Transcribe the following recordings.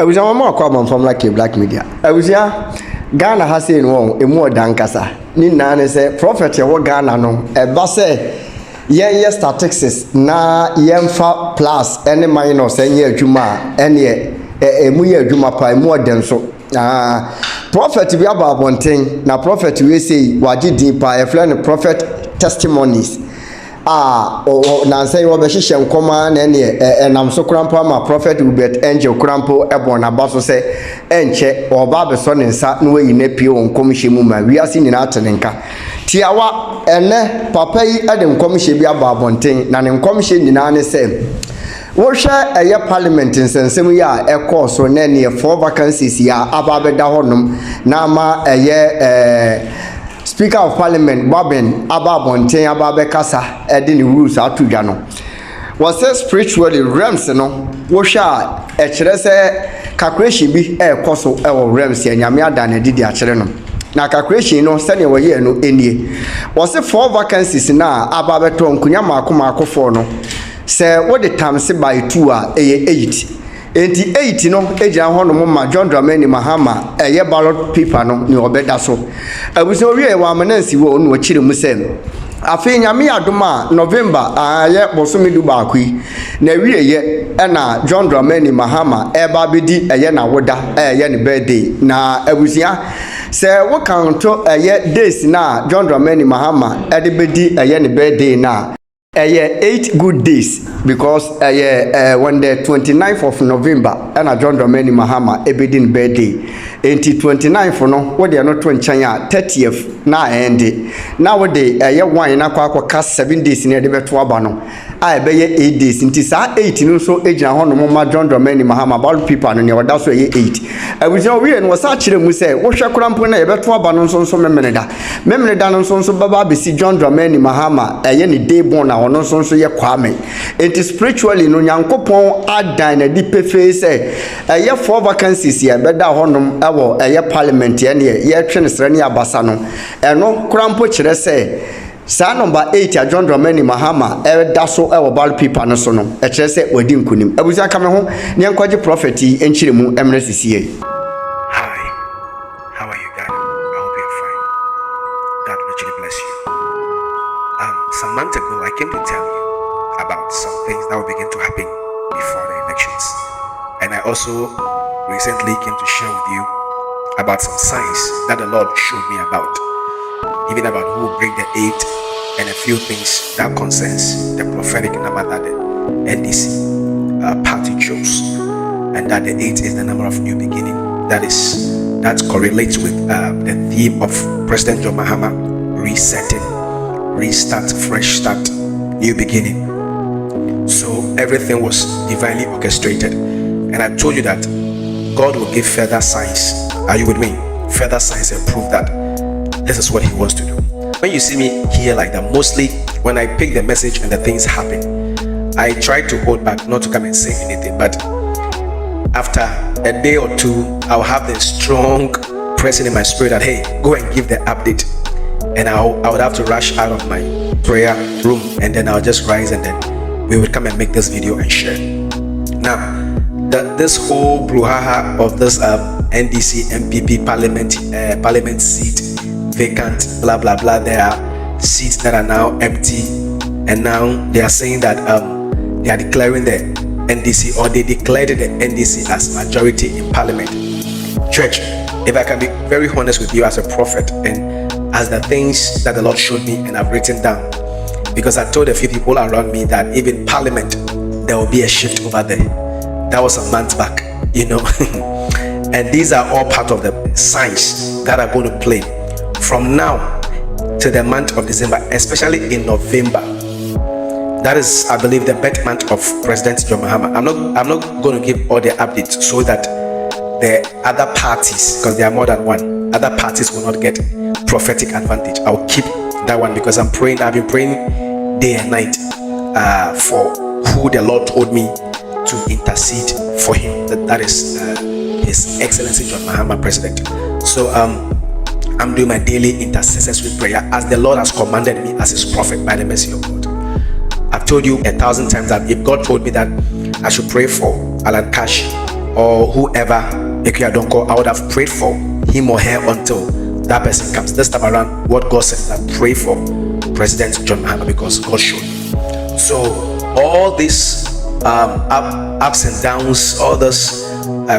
was a mama from like a black media. I was Ghana has seen one a more dankasa. Nina say prophet ya Ghana no. Base yen statistics na yen fa plus any minus any adwuma any muye adwuma pa more than so. Prophet bi ababonten na prophet we say waji din pa e friend prophet testimonies. Na say wo be hihye nkoma na ne enam so krampo ma prophet Ubet angel krampo ebo na baso say enche oba be so ne nsa na we na pie won komhye mu ma wi ase nyina atenenka tiawa ene papa yi ade nkomhye bi ababonten na ne nkomhye nyina ne say wo hwe eye parliament nsensem ya ekọ so na ne 4 vacancies ya ababeda honom na ma eye Speaker of Parliament Babin Ababonten Ababekasa edin rules atudwa no was say spiritually realms no wo hwa e kire se calculation bi ekoso e wo realms ya nyame ada na didi a kire no na calculation no se ne wo ye no enie was say 4 vacancies na ababeto nkunya maako 4 no se wo de times by 2 a eye 8 enti 8 no eja ho no ma John Dramani Mahama eye ballot paper no ni obeda so abuso wie wa amanansi wo no chire mu sem afi nyame adoma November aye bosomedu baakui na wie ye na John Dramani Mahama eba bedi eye na woda eye ne birthday na abusia se wo kanto eye days na John Dramani Mahama ede bedi eye ne birthday na 8 good days because when the 29th of November and John Dramani Mahama ebedin birthday enti 29th no what they not 30th na end now what they wine na kwa 7 days na de beto aba no a be 8 days enti sa 8 no so ejina ho no ma John Dramani Mahama about people no ne oda so 8 abuja we no wasa kire mu say wo hwe krampo na ye beto aba no so memene da no so baba be si John Dramani Mahama ne day born na ono so ye kwame it is spiritually no nyankopon adan na di pefe say 4 vacancies ye beda honom ewo parliament ye ne ye twe ne sra ne abasa no eno krampo kire say sa number 8 a John Dramani Mahama da so ewo ball paper no so no e kire say wadi nkunim abuza kame ho ne nkwaje prophet enchire mu emre sisie. Some months ago, I came to tell you about some things that will begin to happen before the elections. And I also recently came to share with you about some signs that the Lord showed me about, even about who will break the 8 and a few things that concerns the prophetic number that the NDC party chose, and that the 8 is the number of new beginning. That correlates with the theme of President John Mahama, resetting. Restart, fresh start, new beginning. So everything was divinely orchestrated, and I told you that God will give further signs. Are you with me? Further signs and prove that this is what He wants to do. When you see me here like that, mostly when I pick the message and the things happen, I try to hold back, not to come and say anything. But after a day or two, I'll have the strong pressing in my spirit that hey, go and give the update. And I would have to rush out of my prayer room, and then I'll just rise, and then we would come and make this video and share. Now, this whole brouhaha of this NDC MPP parliament seat vacant, blah blah blah. There are seats that are now empty, and now they are saying that they are declaring the NDC, or they declared the NDC as majority in parliament. Church, if I can be very honest with you as a prophet, and as the things that the Lord showed me and I've written down, because I told a few people around me that even parliament there will be a shift over there. That was a month back, you know. And these are all part of the signs that are going to play from now to the month of December, especially in November. That is, I believe, the birth month of President John Mahama. I'm not going to give all the updates so that the other parties, because there are more than one, other parties will not get prophetic advantage. I'll keep that one because I've been praying day and night for who the Lord told me to intercede for him. That is His Excellency John Mahama, President. So I'm doing my daily intercessory prayer as the Lord has commanded me as His prophet by the mercy of God. I've told you 1,000 times that if God told me that I should pray for Alan Cash or whoever Ekuadonko, I would have prayed for him or her until that person comes. This time around, what God said is that pray for President John Mahama, because God showed me. So all these ups and downs, all this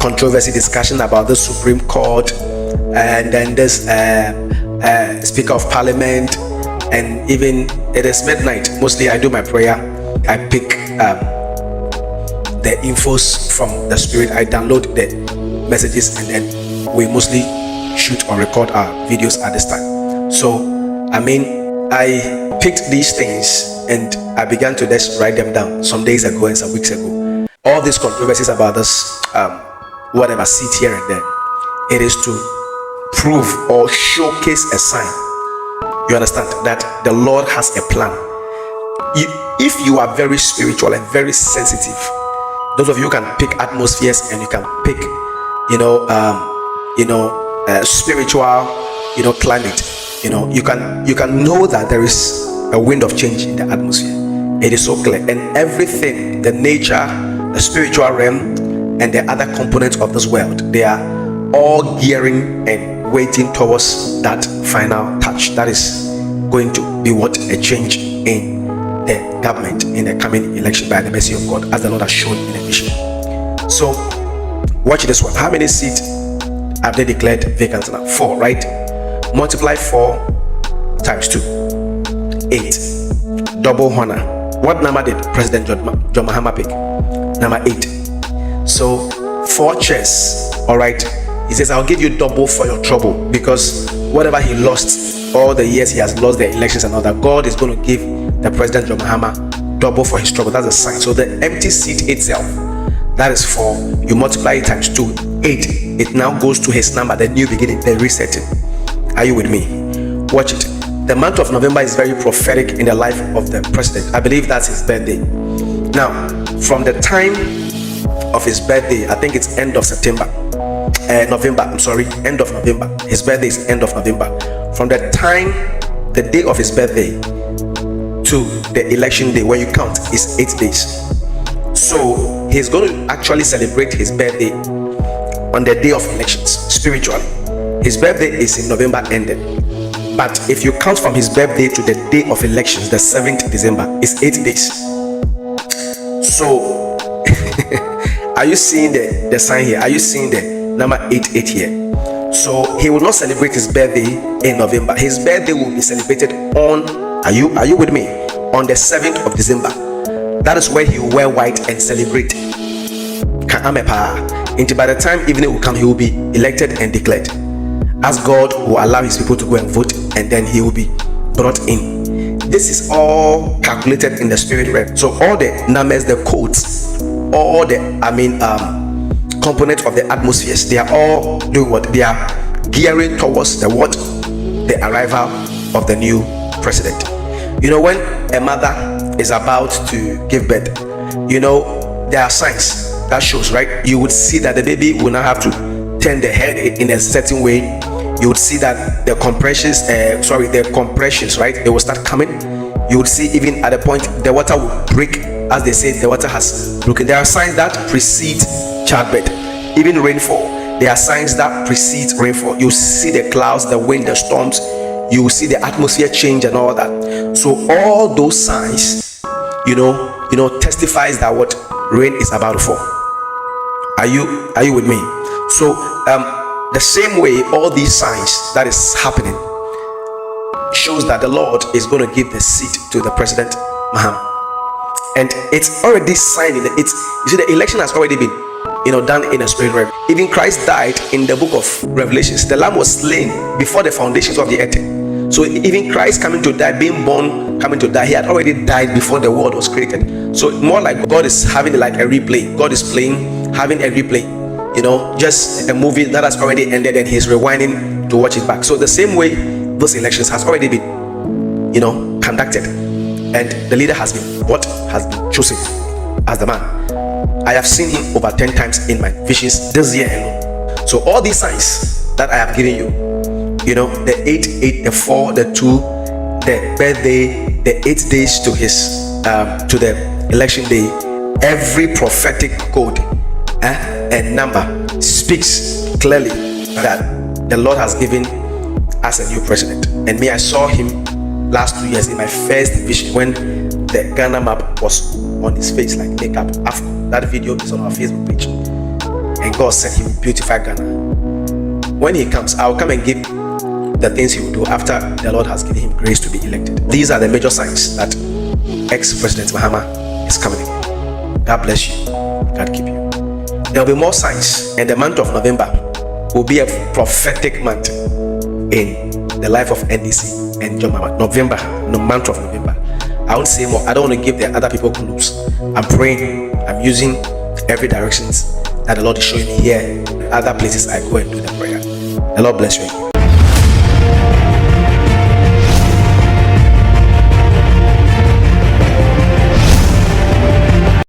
controversy, discussion about the Supreme Court, and then this Speaker of Parliament, and even it is midnight. Mostly I do my prayer, I pick the infos from the Spirit, I download the messages, and then we mostly shoot or record our videos at this time. So I picked these things and I began to just write them down some days ago and some weeks ago. All these controversies about this whatever sit here and there, it is to prove or showcase a sign, you understand, that the Lord has a plan. If you are very spiritual and very sensitive, those of you can pick atmospheres and you can pick spiritual climate, you can know that there is a wind of change in the atmosphere. It is so clear, and everything, the nature, the spiritual realm, and the other components of this world, they are all gearing and waiting towards that final touch that is going to be what a change in the government in the coming election by the mercy of God, as the Lord has shown in a vision. So watch this one. How many seats have they declared vacant now? 4, right? Multiply 4 times 2, 8. Double honor. What number did President John Mahama pick? Number 8. So 4 chairs. All right. He says, I'll give you double for your trouble, because whatever he lost, all the years he has lost the elections and all that, God is going to give the President John Mahama double for his trouble. That's a sign. So the empty seat itself, that is 4. You multiply it times 2, 8. It now goes to his number, the new beginning, the resetting. Are you with me? Watch it. The month of November is very prophetic in the life of the president. I believe that's his birthday. Now, from the time of his birthday, I think it's end of November. End of November. His birthday is end of November. From the time, the day of his birthday to the election day, when you count, is 8 days. So he's going to actually celebrate his birthday on the day of elections spiritually. His birthday is in November ended, but if you count from his birthday to the day of elections, the 7th December, is 8 days. So are you seeing the sign here? Are you seeing the number 88 here? So he will not celebrate his birthday in November. His birthday will be celebrated on, are you with me, on the 7th of December. That is where he will wear white and celebrate. Until by the time evening will come, he will be elected and declared, as God will allow his people to go and vote, and then he will be brought in. This is all calculated in the spirit realm. So all the numbers, the codes, all the components of the atmospheres, they are all doing what? They are gearing towards the arrival of the new president. When a mother is about to give birth, there are signs that shows, right? You would see that the baby will not have to turn the head in a certain way. You would see that the compressions, right? They will start coming. You would see even at the point the water will break, as they say, the water has broken. There are signs that precede childbirth, even rainfall. There are signs that precede rainfall. You see the clouds, the wind, the storms. You will see the atmosphere change and all that. So all those signs, testifies that what rain is about to fall. Are you with me? So the same way, all these signs that is happening shows that the Lord is going to give the seat to the President Mahama, and it's already signed in it. You see, the election has already been done in a spirit realm. Even Christ died in the book of Revelations. The lamb was slain before the foundations of the earth. So even Christ coming to die, being born, coming to die, he had already died before the world was created. So more like God is having like a replay. God is having a replay, just a movie that has already ended, and he's rewinding to watch it back. So the same way, those elections has already been conducted, and the leader has been chosen as the man. I have seen him over 10 times in my visions this year alone. So all these signs that I have given you, the 8, the 4, the 2, the birthday, the 8 days to his to the election day, every prophetic code and number speaks clearly that the Lord has given us a new president. And me, I saw him last 2 years in my first vision when the Ghana map was on his face like makeup. After that video is on our Facebook page, and God sent him beautify Ghana. When he comes, I'll come and give the things he will do after the Lord has given him grace to be elected. These are the major signs that ex-President Mahama is coming again. God bless you. God keep you. There will be more signs, and the month of November will be a prophetic month in the life of NDC and John Mahama. November, the month of November. I won't say more. I don't want to give the other people clues. I'm praying. I'm using every directions that the Lord is showing me here. Other places I go and do the prayer. The Lord bless you.